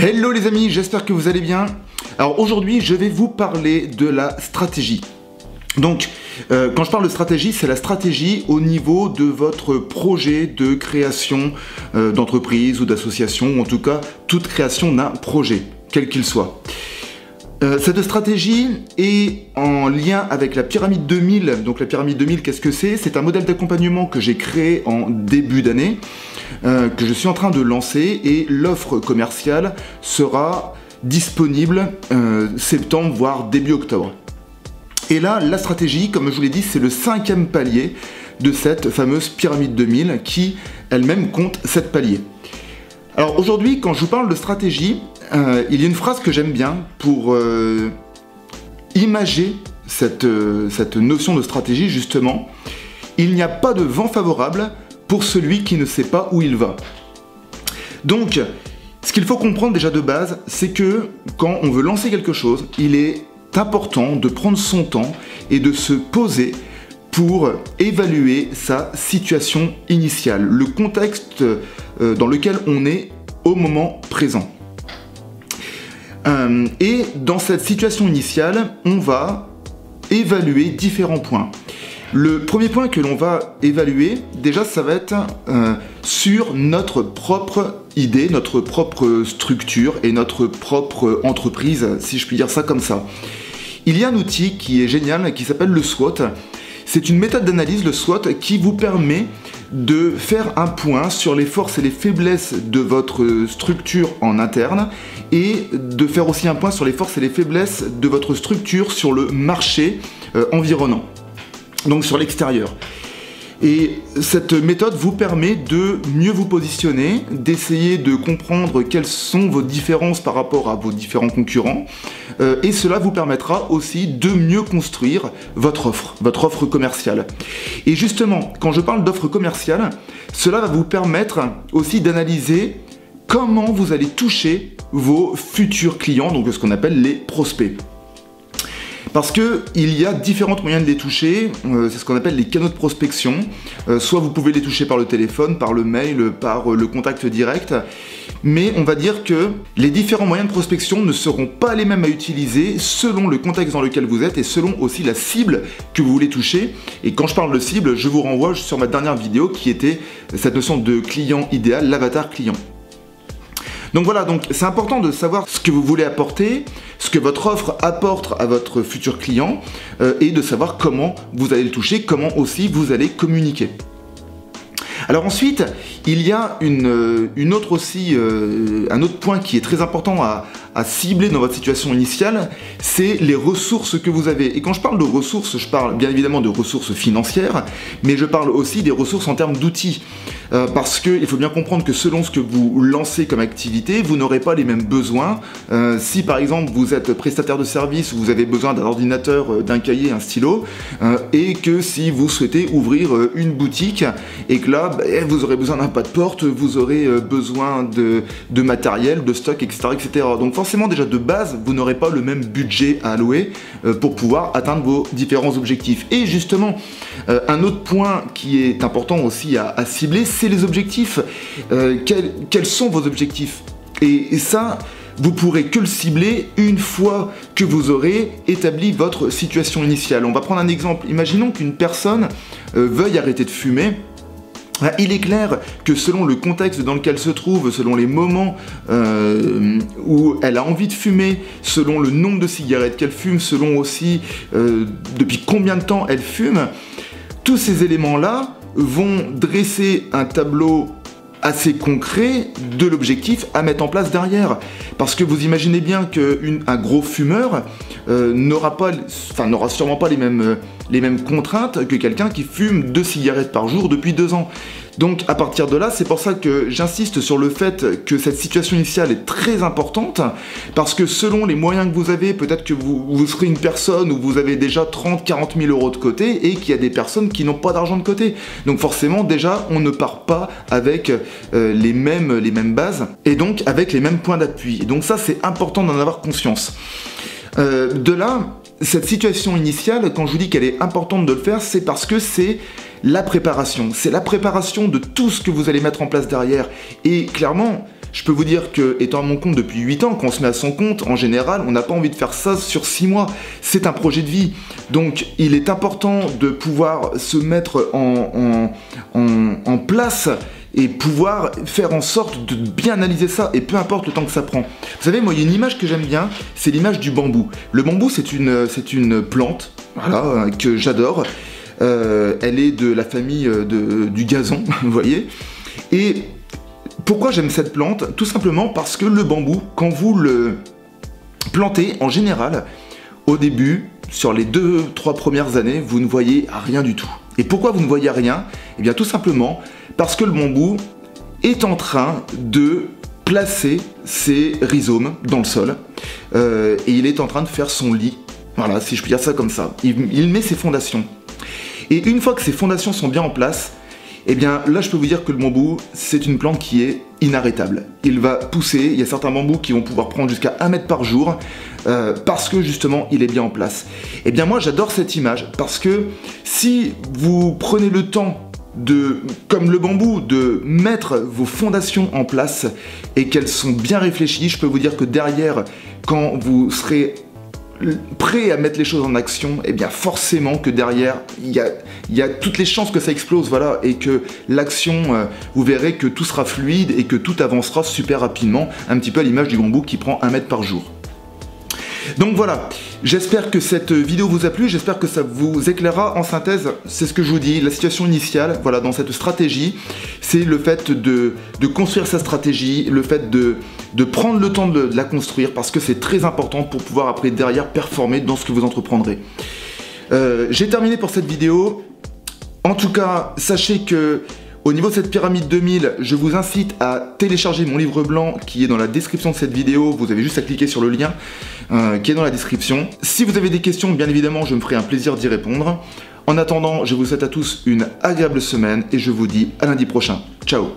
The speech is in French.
Hello les amis, j'espère que vous allez bien. Alors aujourd'hui, je vais vous parler de la stratégie. Donc, quand je parle de stratégie, c'est la stratégie au niveau de votre projet de création d'entreprise ou d'association, ou en tout cas, toute création d'un projet, quel qu'il soit. Cette stratégie est en lien avec la pyramide 2000. Donc la pyramide 2000, qu'est-ce que c'est? C'est un modèle d'accompagnement que j'ai créé en début d'année, que je suis en train de lancer, et l'offre commerciale sera disponible septembre, voire début octobre. Et là, la stratégie, comme je vous l'ai dit, c'est le 5e palier de cette fameuse pyramide 2000 qui, elle-même, compte 7 paliers. Alors aujourd'hui, quand je vous parle de stratégie, il y a une phrase que j'aime bien pour imager cette notion de stratégie, justement. Il n'y a pas de vent favorable pour celui qui ne sait pas où il va. Donc, ce qu'il faut comprendre déjà de base, c'est que quand on veut lancer quelque chose, il est important de prendre son temps et de se poser pour évaluer sa situation initiale, le contexte dans lequel on est au moment présent. Et dans cette situation initiale, on va évaluer différents points. Le premier point que l'on va évaluer, déjà, ça va être sur notre propre idée, notre propre structure et notre propre entreprise, si je puis dire ça comme ça. Il y a un outil qui est génial, qui s'appelle le SWOT. C'est une méthode d'analyse, le SWOT, qui vous permet de faire un point sur les forces et les faiblesses de votre structure en interne et de faire aussi un point sur les forces et les faiblesses de votre structure sur le marché environnant, donc sur l'extérieur. Et cette méthode vous permet de mieux vous positionner, d'essayer de comprendre quelles sont vos différences par rapport à vos différents concurrents, et cela vous permettra aussi de mieux construire votre offre commerciale. Et justement, quand je parle d'offre commerciale, cela va vous permettre aussi d'analyser comment vous allez toucher vos futurs clients, donc ce qu'on appelle les prospects. Parce qu'il y a différents moyens de les toucher, c'est ce qu'on appelle les canaux de prospection. Soit vous pouvez les toucher par le téléphone, par le mail, par le contact direct. Mais on va dire que les différents moyens de prospection ne seront pas les mêmes à utiliser selon le contexte dans lequel vous êtes et selon aussi la cible que vous voulez toucher. Et quand je parle de cible, je vous renvoie sur ma dernière vidéo qui était cette notion de client idéal, l'avatar client. Donc voilà, c'est important de savoir ce que vous voulez apporter, ce que votre offre apporte à votre futur client et de savoir comment vous allez le toucher, comment aussi vous allez communiquer. Alors ensuite, il y a un autre point qui est très important à cibler dans votre situation initiale, c'est les ressources que vous avez. Et quand je parle de ressources, je parle bien évidemment de ressources financières, mais je parle aussi des ressources en termes d'outils. Parce qu'il faut bien comprendre que selon ce que vous lancez comme activité, vous n'aurez pas les mêmes besoins. Si par exemple vous êtes prestataire de service, vous avez besoin d'un ordinateur, d'un cahier, un stylo, et que si vous souhaitez ouvrir une boutique, et que là, vous aurez besoin d'un pas de porte, vous aurez besoin de matériel, de stock, etc., etc. Donc forcément déjà de base, vous n'aurez pas le même budget à allouer pour pouvoir atteindre vos différents objectifs. Et justement, un autre point qui est important aussi à cibler, c'est les objectifs. Quels sont vos objectifs? Et ça, vous pourrez que le cibler une fois que vous aurez établi votre situation initiale. On va prendre un exemple. Imaginons qu'une personne veuille arrêter de fumer. Il est clair que selon le contexte dans lequel elle se trouve, selon les moments où elle a envie de fumer, selon le nombre de cigarettes qu'elle fume, selon aussi depuis combien de temps elle fume, tous ces éléments-là vont dresser un tableau assez concret de l'objectif à mettre en place derrière. Parce que vous imaginez bien qu'un gros fumeur n'aura sûrement pas les mêmes contraintes que quelqu'un qui fume 2 cigarettes par jour depuis 2 ans. Donc à partir de là, c'est pour ça que j'insiste sur le fait que cette situation initiale est très importante, parce que selon les moyens que vous avez, peut-être que vous serez une personne où vous avez déjà 30-40 000 euros de côté et qu'il y a des personnes qui n'ont pas d'argent de côté. Donc forcément, déjà, on ne part pas avec les mêmes bases et donc avec les mêmes points d'appui. Et donc ça, c'est important d'en avoir conscience. De là, cette situation initiale, quand je vous dis qu'elle est importante de le faire, c'est parce que c'est la préparation. C'est la préparation de tout ce que vous allez mettre en place derrière. Et clairement, Je peux vous dire que, étant à mon compte depuis 8 ans, quand on se met à son compte, en général, on n'a pas envie de faire ça sur 6 mois. C'est un projet de vie. Donc, il est important de pouvoir se mettre en place et pouvoir faire en sorte de bien analyser ça, et peu importe le temps que ça prend. Vous savez, moi, il y a une image que j'aime bien, c'est l'image du bambou. Le bambou, c'est une plante, voilà, que j'adore. Elle est de la famille du gazon, vous voyez. Et pourquoi j'aime cette plante? Tout simplement parce que le bambou, quand vous le plantez, en général, au début, sur les 2-3 premières années, vous ne voyez rien du tout. Et pourquoi vous ne voyez rien? Eh bien tout simplement parce que le bambou est en train de placer ses rhizomes dans le sol et il est en train de faire son lit. Voilà, si je puis dire ça comme ça. Il met ses fondations. Et une fois que ces fondations sont bien en place, eh bien là je peux vous dire que le bambou, c'est une plante qui est inarrêtable. Il va pousser, il y a certains bambous qui vont pouvoir prendre jusqu'à 1 mètre par jour parce que justement il est bien en place. Eh bien moi j'adore cette image parce que si vous prenez le temps comme le bambou, de mettre vos fondations en place et qu'elles sont bien réfléchies, je peux vous dire que derrière, quand vous serez prêt à mettre les choses en action, et bien forcément que derrière, il y a toutes les chances que ça explose, voilà, et que l'action, vous verrez que tout sera fluide et que tout avancera super rapidement, un petit peu à l'image du bambou qui prend 1 mètre par jour. Donc voilà, j'espère que cette vidéo vous a plu, j'espère que ça vous éclairera. En synthèse, c'est ce que je vous dis, la situation initiale, voilà, dans cette stratégie, c'est le fait de construire sa stratégie, le fait de prendre le temps de la construire, parce que c'est très important pour pouvoir après derrière performer dans ce que vous entreprendrez. J'ai terminé pour cette vidéo. En tout cas, sachez que au niveau de cette pyramide 2000, je vous incite à télécharger mon livre blanc qui est dans la description de cette vidéo. Vous avez juste à cliquer sur le lien qui est dans la description. Si vous avez des questions, bien évidemment, je me ferai un plaisir d'y répondre. En attendant, je vous souhaite à tous une agréable semaine et je vous dis à lundi prochain. Ciao!